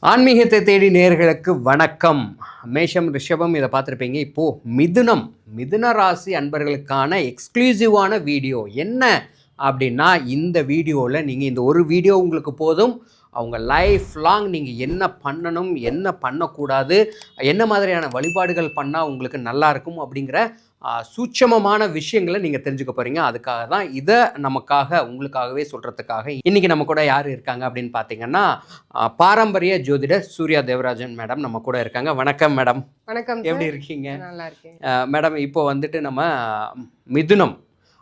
ஆன்மீகத்தை தேடி நேயர்களுக்கு வணக்கம். மேஷம், ரிஷபம் இதை பார்த்துருப்பீங்க. இப்போது மிதுன ராசி அன்பர்களுக்கான எக்ஸ்க்ளூசிவான வீடியோ என்ன அப்படின்னா, இந்த வீடியோவில் நீங்கள் இந்த ஒரு வீடியோ உங்களுக்கு போதும். அவங்க லைஃப் லாங் நீங்கள் என்ன பண்ணணும், என்ன பண்ணக்கூடாது, என்ன மாதிரியான வழிபாடுகள் பண்ணால் உங்களுக்கு நல்லாயிருக்கும் அப்படிங்கிற சூட்சமமான விஷயங்களை நீங்கள் தெரிஞ்சுக்க போகிறீங்க. அதுக்காக தான் இதை நமக்காக உங்களுக்காகவே சொல்கிறதுக்காக இன்றைக்கி நம்ம கூட யார் இருக்காங்க அப்படின்னு பார்த்தீங்கன்னா, பாரம்பரிய ஜோதிடர் சூர்யா தேவராஜன் மேடம் நம்ம கூட இருக்காங்க. வணக்கம் மேடம். வணக்கம். எப்படி இருக்கீங்க? நல்லா இருக்கேன் மேடம். இப்போ வந்துட்டு நம்ம மிதுனம்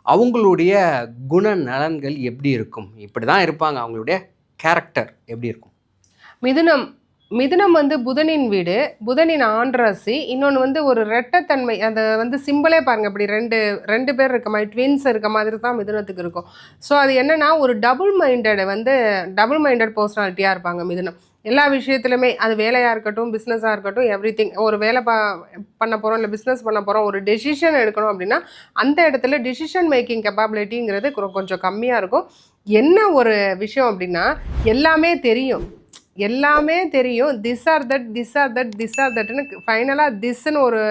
அவங்களுடைய குணநலன்கள் எப்படி இருக்கும்? இப்படி தான் இருப்பாங்க, அவங்களுடைய கேரக்டர் எப்படி இருக்கும்? மிதுனம் வந்து புதனின் வீடு, புதனின் ஆண்ராசி. இன்னொன்று வந்து ஒரு ரெட்டத்தன்மை, அந்த வந்து சிம்பிளே பாருங்கள், இப்படி ரெண்டு பேர் இருக்க மாதிரி, ட்வின்ஸ் இருக்க மாதிரி தான் மிதுனத்துக்கு இருக்கும். ஸோ அது என்னென்னா, ஒரு டபுள் மைண்டட் பர்சனாலிட்டியாக இருப்பாங்க மிதுனம். எல்லா விஷயத்துலையுமே, அது வேலையாக இருக்கட்டும், பிஸ்னஸாக இருக்கட்டும், எவ்ரிதிங். ஒரு வேலை பண்ண போகிறோம், இல்லை பிஸ்னஸ் பண்ண போகிறோம், ஒரு டெசிஷன் எடுக்கணும் அப்படின்னா அந்த இடத்துல டிசிஷன் மேக்கிங் கெப்பாபிலிட்டிங்கிறது கொஞ்சம் கம்மியாக இருக்கும். என்ன ஒரு விஷயம் அப்படின்னா, எல்லாமே தெரியும், திஸ் ஆர் தட்னு ஃபைனலாக திஸ்ன்னு ஒரு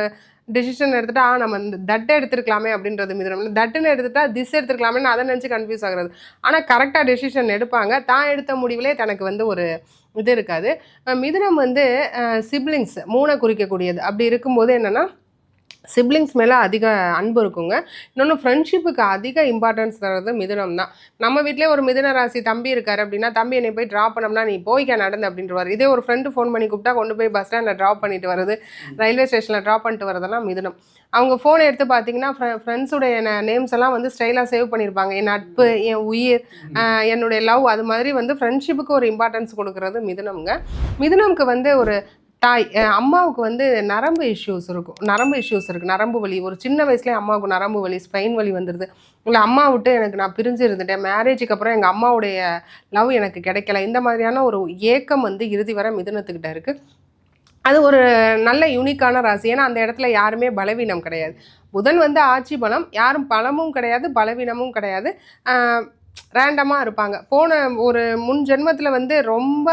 டெசிஷன் எடுத்துட்டா, நம்ம இந்த தட்டை எடுத்துருக்கலாமே அப்படின்றது மிதுனம். தட்டுன்னு எடுத்துட்டா திஸ் எடுத்துருக்கலாமேன்னு அதை நினச்சி கன்ஃபியூஸ் ஆகுறது. ஆனால் கரெக்டாக டெசிஷன் எடுப்பாங்க. தான் எடுத்த முடிவிலே தனக்கு வந்து ஒரு இது இருக்காது. மிதுனம் வந்து சிப்ளிங்ஸ் 3 குறிக்கக்கூடியது. அப்படி இருக்கும்போது என்னென்னா, சிப்ளிங்ஸ் மேலே அதிக அன்பு இருக்குங்க. இன்னொன்று, ஃப்ரெண்ட்ஷிப்புக்கு அதிக இம்பார்ட்டன்ஸ் தர்றது மிதுனம் தான். நம்ம வீட்டிலே ஒரு மிதுன ராசி தம்பி இருக்கார் அப்படின்னா, தம்பி என்னை போய் ட்ராப் பண்ணோம்னா நீ போய்க்க நடந்து அப்படின்றவார். இதே ஒரு ஃப்ரெண்டு ஃபோன் பண்ணி கூப்பிட்டா கொண்டு போய் பஸ் ஸ்டாண்டில் ட்ராப் பண்ணிட்டு வருது, ரயில்வே ஸ்டேஷனில் ட்ராப் பண்ணிட்டு வரதெல்லாம் மிதுனம். அவங்க ஃபோனை எடுத்து பார்த்தீங்கன்னா, ஃப்ரெண்ட்ஸுடைய நேம்ஸ் எல்லாம் வந்து ஸ்டைலாக சேவ் பண்ணியிருப்பாங்க. என் நட்பு, என் உயிர், என்னுடைய லவ், அது மாதிரி வந்து ஃப்ரெண்ட்ஷிப்புக்கு ஒரு இம்பார்ட்டன்ஸ் கொடுக்குறது மிதுனம்ங்க. மிதுனம்க்கு வந்து ஒரு அம்மாவுக்கு வந்து நரம்பு இஷ்யூஸ் இருக்குது. நரம்பு வலி, ஒரு சின்ன வயசுலேயே அம்மாவுக்கு நரம்பு வலி, ஸ்பைன் வலி வந்துடுது. இல்லை அம்மா விட்டு நான் பிரிஞ்சு இருந்துட்டேன், மேரேஜுக்கு அப்புறம் எங்கள் அம்மாவுடைய லவ் எனக்கு கிடைக்கல, இந்த மாதிரியான ஒரு ஏக்கம் வந்து இறுதி வரை மிதுனத்துக்கிட்ட இருக்குது. அது ஒரு நல்ல யூனிக்கான ராசி. ஏன்னா அந்த இடத்துல யாருமே பலவீனம் கிடையாது. புதன் வந்து ஆட்சி பலம், யாரும் பலமும் கிடையாது, பலவீனமும் கிடையாது, ரேண்டமாக இருப்பாங்க. போன ஒரு முன் ஜென்மத்தில் வந்து ரொம்ப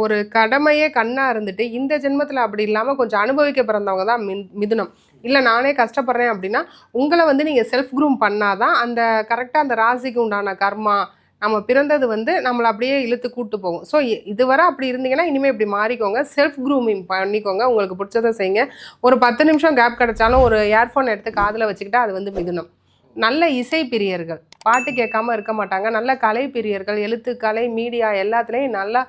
ஒரு கடமையே கண்ணாக இருந்துட்டு, இந்த ஜென்மத்தில் அப்படி இல்லாமல் கொஞ்சம் அனுபவிக்க பிறந்தவங்க தான் மிதுனம். இல்லை நானே கஷ்டப்படுறேன் அப்படின்னா, உங்களை வந்து நீங்கள் செல்ஃப் க்ரூம் பண்ணாதான் அந்த கரெக்டாக அந்த ராசிக்கு உண்டான கர்மா, நம்ம பிறந்தது வந்து நம்மளை அப்படியே இழுத்து கூட்டு போகும். ஸோ இதுவரை அப்படி இருந்தீங்கன்னா இனிமேல் இப்படி மாறிக்கோங்க, செல்ஃப் க்ரூமிங் பண்ணிக்கோங்க, உங்களுக்கு பிடிச்சதை செய்யுங்க. ஒரு 10 நிமிஷம் கேப் கிடச்சாலும் ஒரு இயர்ஃபோன் எடுத்து காதில் வச்சுக்கிட்டா அது வந்து மிதுனம். நல்ல இசை பிரியர்கள், பாட்டு கேட்காம இருக்க மாட்டாங்க. நல்ல கலை பிரியர்கள், எழுத்துக்கலை, மீடியா எல்லாத்துலேயும் நல்லா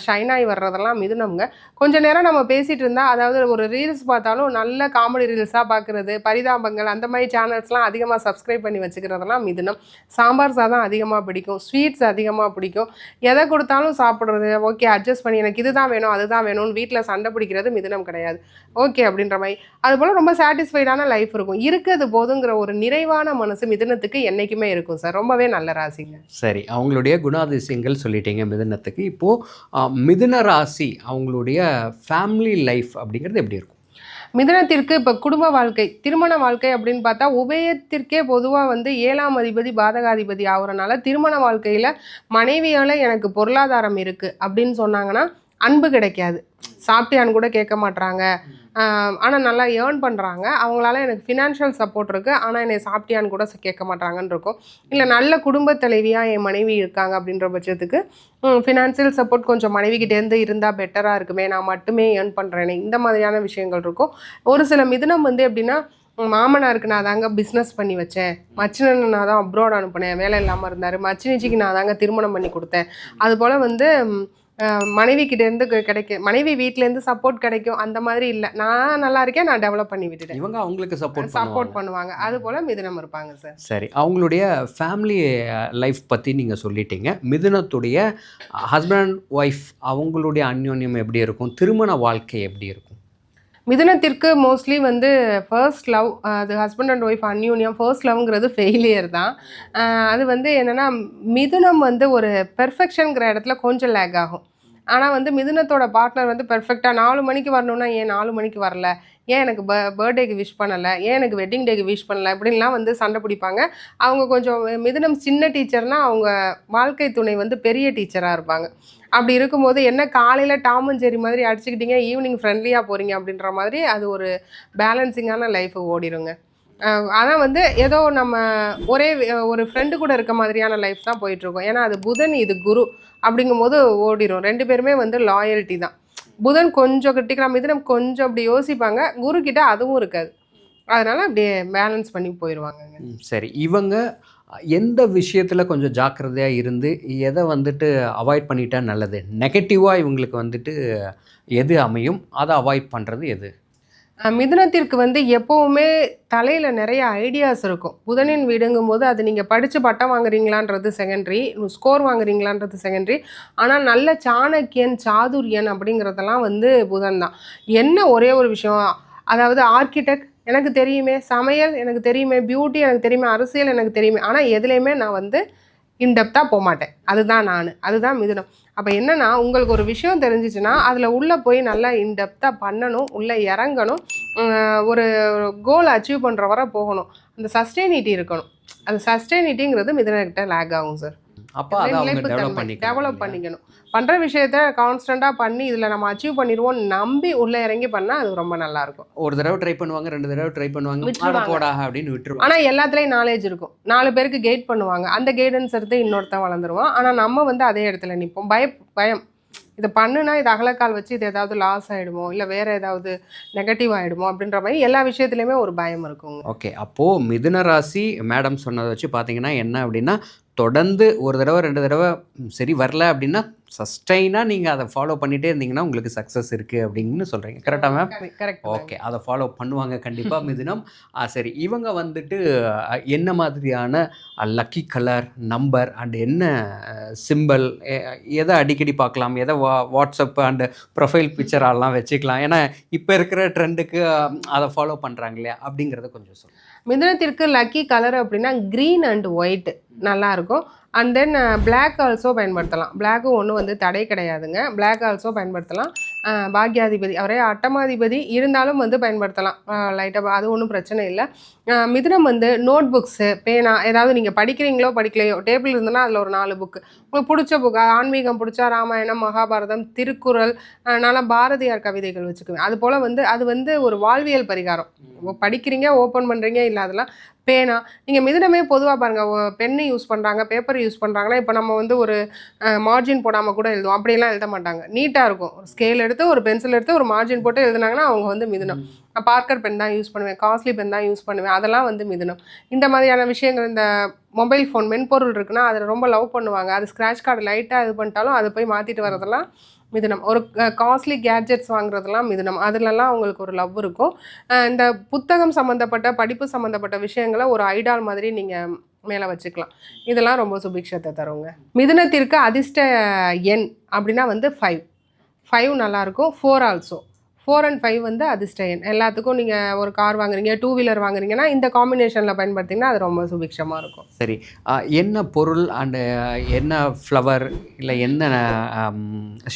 ஷைன் ஆகி வர்றதெல்லாம் மிதுனம்ங்க. கொஞ்சம் நேரம் நம்ம பேசிகிட்டு இருந்தால், அதாவது ஒரு ரீல்ஸ் பார்த்தாலும் நல்ல காமெடி ரீல்ஸாக பார்க்குறது, பரிதாபங்கள், அந்த மாதிரி சேனல்ஸ்லாம் அதிகமாக சப்ஸ்கிரைப் பண்ணி வச்சுக்கிறதெல்லாம் மிதுனம். சாம்பார் சாதம் அதிகமாக பிடிக்கும், ஸ்வீட்ஸ் அதிகமாக பிடிக்கும், எதை கொடுத்தாலும் சாப்பிட்றது, ஓகே அட்ஜஸ்ட் பண்ணி எனக்கு இதுதான் வேணும் அதுதான் வேணும்னு வீட்டில் சண்டை பிடிக்கிறது மிதுனம் கிடையாது, ஓகே அப்படின்ற மாதிரி. அதுபோல் ரொம்ப சாட்டிஸ்ஃபைடான லைஃப் இருக்கும். இருக்கிறது போதுங்கிற ஒரு நிறைவான மனசு மிதுனத்துக்கு என்றைக்குமே இருக்கும் சார். ரொம்பவே நல்ல ராசிங்க. சரி, அவங்களுடைய குணாதிசயங்கள் சொல்லிட்டீங்க மிதுனத்துக்கு. இப்போது மிதுன ராசி அவங்களுடைய ஃபேமிலி லைஃப் அப்படிங்கிறது எப்படி இருக்கும்? மிதுனத்திற்கு இப்போ குடும்ப வாழ்க்கை, திருமண வாழ்க்கை அப்படின்னு பார்த்தா, உபயத்திற்கே பொதுவாக வந்து 7ஆம் அதிபதி பாதகாதிபதி ஆகுறனால, திருமண வாழ்க்கையில் மனைவியால் எனக்கு பொருளாதாரம் இருக்குது அப்படின்னு சொன்னாங்கன்னா அன்பு கிடைக்காது. சாப்பிட்டியான்னு கூட கேட்க மாட்றாங்க, ஆனால் நல்லா ஏர்ன் பண்ணுறாங்க, அவங்களால எனக்கு ஃபினான்ஷியல் சப்போர்ட் இருக்குது, ஆனால் என்னை சாப்பிட்டியான்னு கூட கேட்க மாட்டாங்கன்னு இருக்கும். இல்லை நல்ல குடும்ப தலைவியாக என் மனைவி இருக்காங்க அப்படின்ற பட்சத்துக்கு ஃபினான்ஷியல் சப்போர்ட் கொஞ்சம் மனைவிக்கிட்டேருந்து இருந்தால் பெட்டராக இருக்குமே, நான் மட்டுமே ஏர்ன் பண்ணுறேனே, இந்த மாதிரியான விஷயங்கள் இருக்கும். ஒரு சில மிதுனம் வந்து எப்படின்னா, மாமனாருக்கு நான் தாங்க பிஸ்னஸ் பண்ணி வச்சேன், மச்சினன் நான் தான் அப்ராட் அனுப்புனேன், வேலை இல்லாமல் இருந்தார், மச்சினிச்சிக்கு நான் தாங்க திருமணம் பண்ணி கொடுத்தேன், அதுபோல் வந்து மனைவிக்கிட்டேருந்து மனைவி வீட்டிலேருந்து சப்போர்ட் கிடைக்கும், அந்த மாதிரி இல்லை. நான் நல்லா இருக்கேன், நான் டெவலப் பண்ணி விட்டுட்டேன், இவங்க அவங்களுக்கு சப்போர்ட் பண்ணுவாங்க. அது போல் மிதுனம் இருப்பாங்க சார். சரி, அவங்களுடைய ஃபேமிலி லைஃப் பற்றி நீங்கள் சொல்லிட்டீங்க. மிதுனத்துடைய ஹஸ்பண்ட் ஒய்ஃப் அவங்களுடைய அந்யோன்யம் எப்படி இருக்கும்? திருமண வாழ்க்கை எப்படி இருக்கும்? மிதுனத்திற்கு மோஸ்ட்லி வந்து ஃபர்ஸ்ட் லவ், அது ஹஸ்பண்ட் அண்ட் ஒய்ஃப் அந்யூன்யம், ஃபர்ஸ்ட் லவ்ங்கிறது ஃபெயிலியர் தான். அது வந்து என்னென்னா, மிதுனம் வந்து ஒரு பெர்ஃபெக்ஷனுங்கிற இடத்துல கொஞ்சம் லேக் ஆகும். ஆனால் வந்து மிதுனத்தோட பார்ட்னர் வந்து பெர்ஃபெக்டாக 4 மணிக்கு வரணும்னா ஏன் 4 மணிக்கு வரல, ஏன் எனக்கு பர்த்டேக்கு விஷ் பண்ணலை, ஏன் எனக்கு வெட்டிங் டேக்கு விஷ் பண்ணலை, இப்படின்லாம் வந்து சண்டை பிடிப்பாங்க. அவங்க கொஞ்சம் மிதுனம் சின்ன டீச்சர்னால் அவங்க வாழ்க்கை துணை வந்து பெரிய டீச்சராக இருப்பாங்க. அப்படி இருக்கும்போது என்ன காலையில் டாம் அண்ட் ஜெர்ரி மாதிரி அடிச்சுக்கிட்டீங்க, ஈவினிங் ஃப்ரெண்ட்லியாக போகிறீங்க அப்படின்ற மாதிரி அது ஒரு பேலன்சிங்கான லைஃப் ஓடிடுங்க. ஆனால் வந்து ஏதோ நம்ம ஒரே ஒரு ஃப்ரெண்டு கூட இருக்க மாதிரியான லைஃப் தான் போயிட்டுருக்கோம். ஏன்னா அது புதன், இது குரு அப்படிங்கும்போது ஓடிடும். 2 பேருமே வந்து லாயல்ட்டி தான். புதன் கொஞ்சம் கிரிட்டிக்கலாக, மிதுனம் கொஞ்சம் அப்படி யோசிப்பாங்க, குரு கிட்ட அதுவும் இருக்காது. அதனால அப்படியே பேலன்ஸ் பண்ணி போயிடுவாங்கங்க. சரி, இவங்க எந்த விஷயத்தில் கொஞ்சம் ஜாக்கிரதையாக இருந்து எதை வந்துட்டு அவாய்ட் பண்ணிட்டா நல்லது? நெகட்டிவாக இவங்களுக்கு வந்துட்டு எது அமையும், அதை அவாய்ட் பண்ணுறது எது? மிதுனத்திற்கு வந்து எப்போவுமே தலையில் நிறைய ஐடியாஸ் இருக்கும். புதனின் வீடுங்கும்போது அது நீங்கள் படித்து பட்டம் வாங்குறீங்களான்றது செகண்டரி, ஸ்கோர் வாங்குறீங்களான்றது செகண்டரி. ஆனால் நல்ல சாணக்கியன், சாதுரியன் அப்படிங்கிறதெல்லாம் வந்து புதன் தான். என்ன ஒரே ஒரு விஷயம், அதாவது ஆர்கிடெக்ட் எனக்கு தெரியுமே, சமையல் எனக்கு தெரியுமே, பியூட்டி எனக்கு தெரியுமே, அரசியல் எனக்கு தெரியுமே, ஆனால் எதுலேயுமே நான் வந்து இன்டெப்த்தாக போகமாட்டேன். அதுதான் நான், அதுதான் மிதுனம். அப்போ என்னென்னா, உங்களுக்கு ஒரு விஷயம் தெரிஞ்சிச்சுன்னா அதில் உள்ளே போய் நல்லா இன்டெப்த்தாக பண்ணணும், உள்ளே இறங்கணும், ஒரு கோல் அச்சீவ் பண்ணுற வரை போகணும். அந்த சஸ்டெயினிட்டி இருக்கணும். அந்த சஸ்டெயினிட்டிங்கிறது மிதுனக்கிட்ட லேக் ஆகும் சார். அப்போ அதை அவங்க டெவலப் பண்ணிக்கணும். பண்ணுற விஷயத்த கான்ஸ்டண்ட்டாக பண்ணி இதில் நம்ம அச்சீவ் பண்ணிடுவோம் நம்பி உள்ளே இறங்கி பண்ணால் அது ரொம்ப நல்லாயிருக்கும். ஒரு தடவை ட்ரை பண்ணுவாங்க, 2 தடவை ட்ரை பண்ணுவாங்க, போடா அப்படின்னு விட்டுருவாங்க. ஆனால் எல்லாத்துலேயும் நாலேஜ் இருக்கும். 4 பேருக்கு கைட் பண்ணுவாங்க. அந்த கைடன்ஸ் எடுத்து இன்னொருத்தன் வளர்ந்துருவான். ஆனால் நம்ம வந்து அதே இடத்துல நிற்போம். பயம் இதை பண்ணுனா இது அகலக்கால் வச்சு இது ஏதாவது லாஸ் ஆகிடுமோ, இல்லை வேறு ஏதாவது நெகட்டிவ் ஆகிடுமோ அப்படின்ற மாதிரி எல்லா விஷயத்துலையுமே ஒரு பயம் இருக்குங்க. ஓகே, அப்போது மிதுன ராசி மேடம் சொன்னதை வச்சு பார்த்தீங்கன்னா என்ன அப்படின்னா, தொடர்ந்து ஒரு தடவை 2 தடவை சரி வரல அப்படின்னா சஸ்டைனாக நீங்கள் அதை ஃபாலோ பண்ணிகிட்டே இருந்தீங்கன்னா உங்களுக்கு சக்ஸஸ் இருக்குது அப்படின்னு சொல்கிறீங்க. கரெக்டாக மேம்? கரெக்ட். ஓகே, அதை ஃபாலோ பண்ணுவாங்க கண்டிப்பாக மிதுனம். சரி, இவங்க வந்துட்டு என்ன மாதிரியான லக்கி கலர், நம்பர் அண்ட் என்ன சிம்பிள், எதை அடிக்கடி பார்க்கலாம், எதை வாட்ஸ்அப் அண்டு ப்ரொஃபைல் பிக்சரெல்லாம் வச்சுக்கலாம், ஏன்னா இப்போ இருக்கிற ட்ரெண்டுக்கு அதை ஃபாலோ பண்ணுறாங்க இல்லையா, அப்படிங்கிறத கொஞ்சம் சொல்லுங்கள். மிதுனத்திற்கு லக்கி கலர் அப்படின்னா க்ரீன் அண்ட் ஒயிட் நல்லாயிருக்கும். அண்ட் தென் பிளாக் ஆல்சோ பயன்படுத்தலாம். பிளாக்கும் ஒன்றும் வந்து தடை கிடையாதுங்க. பிளாக் ஆல்சோ பயன்படுத்தலாம். பாக்யாதிபதி அவரே அட்டமாதிபதி இருந்தாலும் வந்து பயன்படுத்தலாம் லைட்டாக, அது ஒன்றும் பிரச்சனை இல்லை. மிதுனம் வந்து நோட் புக்ஸு, பேனா, ஏதாவது நீங்கள் படிக்கிறீங்களோ படிக்கலையோ டேபிள் இருந்ததுன்னா அதில் ஒரு 4 புக்கு உங்களுக்கு பிடிச்ச புக்கு, ஆன்மீகம் பிடிச்சா ராமாயணம், மகாபாரதம், திருக்குறள், நான் பாரதியார் கவிதைகள் வச்சுக்குவேன். அது போல் வந்து அது வந்து ஒரு வாழ்வியல் பரிகாரம். படிக்கிறீங்க, ஓப்பன் பண்ணுறீங்க, இல்லை அதெல்லாம் பேனா. நீங்கள் மிதுனமே பொதுவாக பாருங்கள், பென்னு யூஸ் பண்ணுறாங்க, பேப்பர் யூஸ் பண்ணுறாங்கன்னா இப்போ நம்ம வந்து ஒரு மார்ஜின் போடாமல் கூட எழுதுவோம். அப்படியெல்லாம் எழுத மாட்டாங்க, நீட்டாக இருக்கும். ஒரு ஸ்கேல் எடுத்து ஒரு பென்சில் எடுத்து ஒரு மார்ஜின் போட்டு எழுதுனாங்கன்னா அவங்க வந்து மிதுனம். நான் பார்க்கர் பென் தான் யூஸ் பண்ணுவேன், காஸ்ட்லி பென் தான் யூஸ் பண்ணுவேன், அதெல்லாம் வந்து மிதுனம். இந்த மாதிரியான விஷயங்கள், இந்த மொபைல் ஃபோன் மென்பொருள் இருக்குன்னா அதில் ரொம்ப லவ் பண்ணுவாங்க. அது ஸ்க்ராட்ச் கார்டு லைட்டாக இது பண்ணிட்டாலும் அதை போய் மாற்றிட்டு வரதெல்லாம் மிதுனம். ஒரு காஸ்ட்லி கேட்ஜெட்ஸ் வாங்குறதெல்லாம் மிதுனம். அதுலலாம் அவங்களுக்கு ஒரு லவ் இருக்கும். இந்த புத்தகம் சம்மந்தப்பட்ட, படிப்பு சம்மந்தப்பட்ட விஷயங்களை ஒரு ஐடால் மாதிரி நீங்கள் மேலே வச்சுக்கலாம். இதெல்லாம் ரொம்ப சுபிக்ஷத்தை தருங்க. மிதுனத்திற்கு அதிர்ஷ்ட எண் அப்படின்னா வந்து 5 நல்லாயிருக்கும். 4 ஆல்சோ. 4 and 5 வந்து அதிர்ஷ்ட எண். எல்லாத்துக்கும் நீங்கள் ஒரு கார் வாங்குறீங்க, 2 வீலர் வாங்குறீங்கன்னா இந்த காம்பினேஷனில் பயன்படுத்திங்கன்னா அது ரொம்ப சுபிக்ஷமாக இருக்கும். சரி, என்ன பொருள் அண்டு என்ன ஃப்ளவர் இல்லை என்ன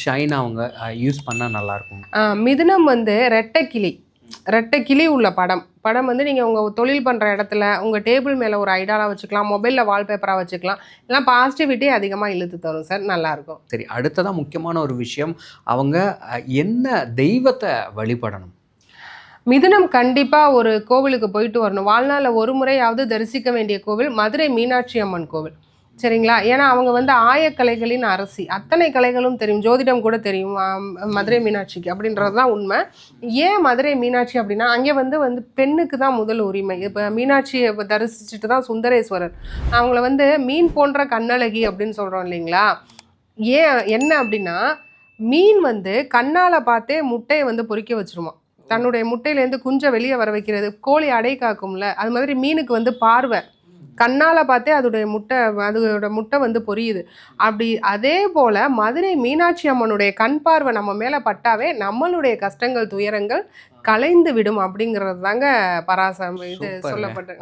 ஷைன் அவங்க யூஸ் பண்ணால் நல்லாயிருக்கும்? மிதுனம் வந்து ரெட்டை கிளி உள்ள படம் வந்து நீங்கள் உங்கள் தொழில் பண்ணுற இடத்துல உங்கள் டேபிள் மேலே ஒரு ஐடாலாக வச்சுக்கலாம், மொபைலில் வால்பேப்பராக வச்சுக்கலாம். எல்லாம் பாசிட்டிவிட்டி அதிகமாக இழுத்து தரும் சார், நல்லாயிருக்கும். சரி, அடுத்ததான் முக்கியமான ஒரு விஷயம், அவங்க என்ன தெய்வத்தை வழிபடணும்? மிதுனம் கண்டிப்பாக ஒரு கோவிலுக்கு போயிட்டு வரணும். வாழ்நாளில் ஒரு முறையாவது தரிசிக்க வேண்டிய கோவில் மதுரை மீனாட்சி அம்மன் கோவில். சரிங்களா? ஏன்னா அவங்க வந்து ஆயக்கலைகளின் அரசி. அத்தனை கலைகளும் தெரியும், ஜோதிடம் கூட தெரியும் மதுரை மீனாட்சிக்கு, அப்படின்றது தான் உண்மை. ஏன் மதுரை மீனாட்சி அப்படின்னா அங்கே வந்து பெண்ணுக்கு தான் முதல் உரிமை. இப்போ மீனாட்சியை தரிசிச்சுட்டு தான் சுந்தரேஸ்வரர். அவங்கள வந்து மீன் போன்ற கண்ணழகி அப்படின்னு சொல்கிறோம் இல்லைங்களா? என்ன அப்படின்னா மீன் வந்து கண்ணால் பார்த்தே முட்டையை வந்து பொறிக்க வச்சுருமா. தன்னுடைய முட்டையிலேருந்து குஞ்சை வெளியே வர வைக்கிறது. கோழி அடை காக்கும்ல, அது மாதிரி மீனுக்கு வந்து பார்வை, கண்ணால் பார்த்தே அதோட முட்டை வந்து பொரியுது. அப்படி அதே போல் மதுரை மீனாட்சி அம்மனுடைய கண் பார்வை நம்ம மேலே பட்டாவே நம்மளுடைய கஷ்டங்கள் துயரங்கள் கலைந்து விடும் அப்படிங்கிறது தாங்க இது சொல்லப்பட்ட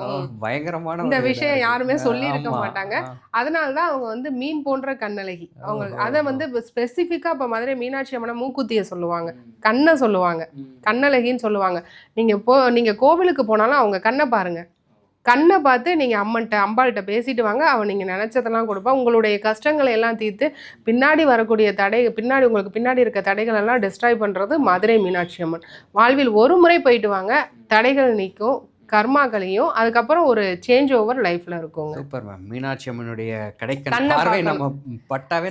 பயங்கரமான இந்த விஷயம் யாருமே சொல்லியிருக்க மாட்டாங்க. அதனாலதான் அவங்க வந்து மீன் போன்ற கண்ணழகி. அவங்க அதை வந்து ஸ்பெசிஃபிக்கா இப்ப மதுரை மீனாட்சி அம்மனை மூக்குத்திய சொல்லுவாங்க, கண்ணை சொல்லுவாங்க, கண்ணழகின்னு சொல்லுவாங்க. நீங்க கோவிலுக்கு போனாலும் அவங்க கண்ணை பாருங்க, கண்ணை பார்த்து நீங்கள் அம்பாள்கிட்ட பேசிட்டு வாங்க, அவன் நீங்கள் நினச்சதெல்லாம் கொடுப்பா. உங்களுடைய கஷ்டங்களை எல்லாம் தீர்த்து பின்னாடி வரக்கூடிய உங்களுக்கு பின்னாடி இருக்க தடைகள் எல்லாம் டிஸ்ட்ராய் பண்ணுறது மதுரை மீனாட்சி அம்மன். வாழ்வில் ஒரு முறை போயிட்டு வாங்க, தடைகள் நீக்கும், கர்மாக்களையும், அதுக்கப்புறம் ஒரு சேஞ்ச் ஓவர் லைஃப்ல இருக்குங்க. Super ma'am. மீனாட்சி அம்மனுடைய பார்வை நம்ம பட்டாவே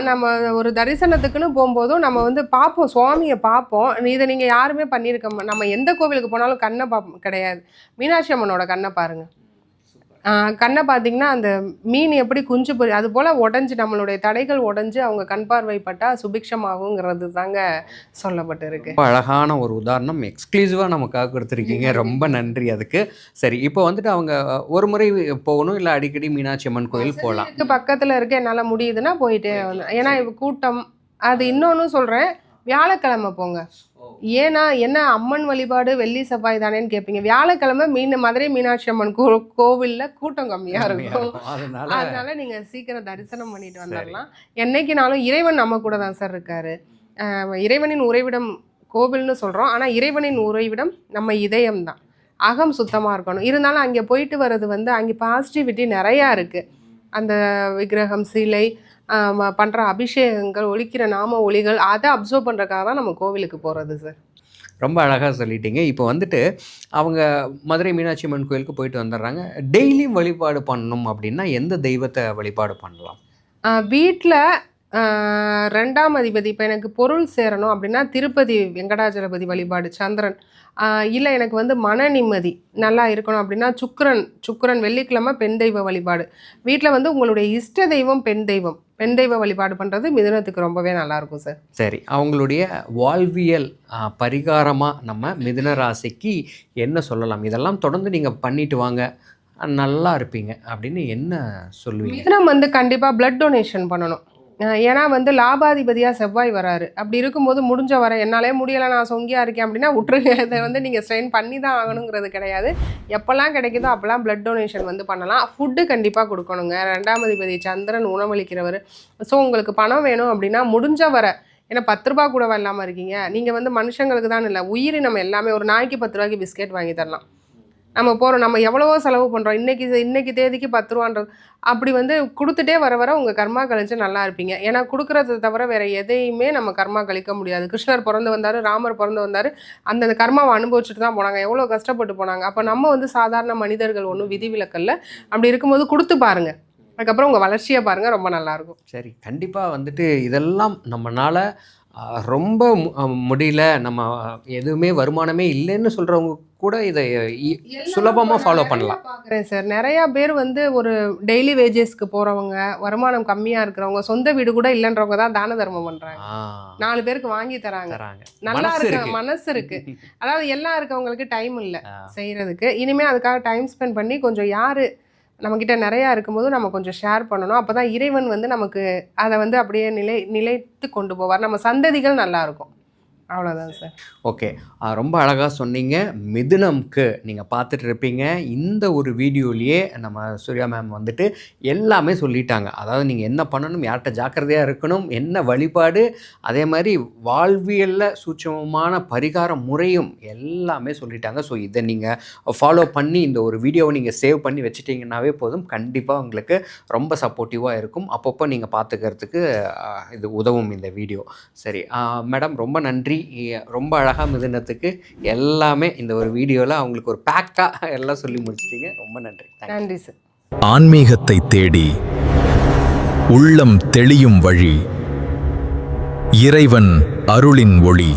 நம்ம ஒரு தரிசனத்துக்குன்னு போகும்போதும் நம்ம வந்து பார்ப்போம், சுவாமியை பார்ப்போம். இதை நீங்க யாருமே பண்ணியிருக்க நம்ம எந்த கோவிலுக்கு போனாலும் கண்ணை கிடையாது. மீனாட்சி அம்மனோட கண்ணை பாருங்க. கண்ணை பார்த்தீங்கன்னா அந்த மீன் எப்படி குஞ்சு பொறி அது போல் உடஞ்சி நம்மளுடைய தடைகள் உடஞ்சி அவங்க கண் பார்வைப்பட்டா சுபிக்ஷமாகுங்கிறது தாங்க சொல்லப்பட்டு இருக்கு. அழகான ஒரு உதாரணம் எக்ஸ்க்ளூசிவாக நமக்காக கொடுத்துருக்கீங்க, ரொம்ப நன்றி அதுக்கு. சரி, இப்போ வந்துட்டு அவங்க ஒரு முறை போகணும் இல்லை அடிக்கடி மீனாட்சி அம்மன் கோயில் போகலாம்? பக்கத்தில் இருக்க என்னால் முடியுதுன்னா போயிட்டே வந்து, ஏன்னா கூட்டம். அது இன்னொன்று சொல்கிறேன், வியாழக்கிழமை போங்க. ஏன்னா என்ன அம்மன் வழிபாடு வெள்ளி செவ்வாய் தானேன்னு கேட்பீங்க. வியாழக்கிழமை மதுரை மீனாட்சி அம்மன் கோவில்ல கூட்டம் கம்மியா இருக்கும். அதனால நீங்க சீக்கிரம் தரிசனம் பண்ணிட்டு வந்துடலாம். என்னைக்குனாலும் இறைவன் நம்ம கூட தான் சார் இருக்காரு. இறைவனின் உறைவிடம் கோவில்னு சொல்றோம், ஆனா இறைவனின் உறைவிடம் நம்ம இதயம் தான். அகம் சுத்தமா இருக்கணும். இருந்தாலும் அங்கே போயிட்டு வர்றது வந்து அங்கே பாசிட்டிவிட்டி நிறையா இருக்கு. அந்த விக்கிரகம், சிலை, பண்ணுற அபிஷேகங்கள், ஒலிக்கிற நாம ஒலிகள், அதை அப்சர்வ் பண்ணுறதுக்காக தான் நம்ம கோவிலுக்கு போகிறது சார். ரொம்ப அழகாக சொல்லிட்டீங்க. இப்போ வந்துட்டு அவங்க மதுரை மீனாட்சி அம்மன் கோயிலுக்கு போயிட்டு வந்துடுறாங்க. டெய்லியும் வழிபாடு பண்ணணும் அப்படின்னா எந்த தெய்வத்தை வழிபாடு பண்ணலாம்? வீட்டில் 2ஆம் அதிபதி, இப்போ எனக்கு பொருள் சேரணும் அப்படின்னா திருப்பதி வெங்கடாஜலபதி வழிபாடு, சந்திரன். இல்லை எனக்கு வந்து மன நிம்மதி நல்லா இருக்கணும் அப்படின்னா சுக்கிரன் வெள்ளிக்கிழமை பெண் தெய்வ வழிபாடு. வீட்டில் வந்து உங்களுடைய இஷ்ட தெய்வம் பெண் தெய்வ வழிபாடு பண்ணுறது மிதுனத்துக்கு ரொம்பவே நல்லாயிருக்கும் சார். சரி, அவங்களுடைய வாழ்வியல் பரிகாரமாக நம்ம மிதுன ராசிக்கு என்ன சொல்லலாம்? இதெல்லாம் தொடர்ந்து நீங்கள் பண்ணிட்டு வாங்க, நல்லா இருப்பீங்க அப்படின்னு என்ன சொல்லுவீங்க? மிதுனம் வந்து கண்டிப்பாக பிளட் டொனேஷன் பண்ணணும். ஏன்னா வந்து லாபாதிபதியாக செவ்வாய் வராரு. அப்படி இருக்கும்போது முடிஞ்ச வர என்னாலே முடியலை, நான் சொங்கியாக இருக்கேன் அப்படின்னா விட்டுருங்க. இதை வந்து நீங்கள் ஸ்ட்ரெயின் பண்ணி தான் ஆகணுங்கிறது கிடையாது. எப்போல்லாம் கிடைக்குதோ அப்போல்லாம் பிளட் டொனேஷன் வந்து பண்ணலாம். ஃபுட்டு கண்டிப்பாக கொடுக்கணுங்க. 2ஆம் அதிபதி சந்திரன் உணவளிக்கிறவர். ஸோ உங்களுக்கு பணம் வேணும் அப்படின்னா முடிஞ்ச வர, ஏன்னா 10 ரூபா கூட இல்லாமல் இருக்கீங்க. நீங்கள் வந்து மனுஷங்களுக்கு தான் இல்லை, உயிரினம் எல்லாமே. ஒரு நாய்க்கு 10 ரூபாய்க்கு பிஸ்கெட் வாங்கி தரலாம். நம்ம எவ்வளவோ செலவு பண்ணுறோம். இன்னைக்கு தேதிக்கு 10 ரூபான்றது அப்படி வந்து கொடுத்துட்டே வர உங்கள் கர்மா கழிச்சு நல்லா இருப்பீங்க. ஏன்னா கொடுக்குறத தவிர வேறு எதையுமே நம்ம கர்மா கழிக்க முடியாது. கிருஷ்ணர் பிறந்து வந்தார், ராமர் பிறந்து வந்தார், அந்த கர்மாவை அனுபவிச்சுட்டு தான் போனாங்க. எவ்வளோ கஷ்டப்பட்டு போனாங்க. அப்போ நம்ம வந்து சாதாரண மனிதர்கள் ஒன்றும் விதிவிலக்கல்ல. அப்படி இருக்கும்போது கொடுத்து பாருங்கள், அதுக்கப்புறம் உங்கள் வளர்ச்சியை பாருங்கள், ரொம்ப நல்லாயிருக்கும். சரி, கண்டிப்பாக வந்துட்டு இதெல்லாம் நம்மளால் ரொம்ப முடியல, நம்ம எதுவுமே வருமானமே இல்லைன்னு சொல்கிறவங்க கூட இதை சுலபமாக ஃபாலோ பண்ணலாம். பார்க்குறேன் சார், நிறையா பேர் வந்து ஒரு டெய்லி வேஜஸ்க்கு போகிறவங்க, வருமானம் கம்மியாக இருக்கிறவங்க, சொந்த வீடு கூட இல்லைன்றவங்க தான் தான தர்மம் பண்ணுறாங்க. 4 பேருக்கு வாங்கி தராங்க. நல்லா இருக்கு, மனசு இருக்கு. அதாவது எல்லாம் இருக்கவங்களுக்கு டைம் இல்லை செய்கிறதுக்கு. இனிமேல் அதுக்காக டைம் ஸ்பெண்ட் பண்ணி கொஞ்சம் யார் நம்மக்கிட்ட நிறையா இருக்கும்போது நம்ம கொஞ்சம் ஷேர் பண்ணணும். அப்போ தான் இறைவன் வந்து நமக்கு அதை வந்து அப்படியே நிலைத்து கொண்டு போவார். நம்ம சந்ததிகள் நல்லாயிருக்கும். அவ்வளோதான் சார். ஓகே, ரொம்ப அழகாக சொன்னீங்க. மிதுனம்க்கு நீங்கள் பார்த்துட்டு இருப்பீங்க. இந்த ஒரு வீடியோலேயே நம்ம சூர்யா மேம் வந்துட்டு எல்லாமே சொல்லிட்டாங்க. அதாவது நீங்கள் என்ன பண்ணணும், யார்கிட்ட ஜாக்கிரதையாக இருக்கணும், என்ன வழிபாடு, அதே மாதிரி வாழ்வியலில் சூட்சமமான பரிகார முறையும் எல்லாமே சொல்லிட்டாங்க. ஸோ இதை நீங்கள் ஃபாலோ பண்ணி இந்த ஒரு வீடியோவை நீங்கள் சேவ் பண்ணி வச்சுட்டிங்கன்னாவே போதும். கண்டிப்பாக உங்களுக்கு ரொம்ப சப்போர்ட்டிவாக இருக்கும். அப்பப்போ நீங்கள் பார்த்துக்கிறதுக்கு இது உதவும் இந்த வீடியோ. சரி மேடம், ரொம்ப நன்றி. ரொம்ப அழகாக மிதுனத்துக்கு எல்லாமே இந்த ஒரு வீடியோவில் அவங்களுக்கு ஒரு பேக்காக எல்லாம் சொல்லி முடிச்சிட்டீங்க. ரொம்ப நன்றி. நன்றி சார். ஆன்மீகத்தை தேடி உள்ளம் தெளியும் வழி, இறைவன் அருளின் ஒளி.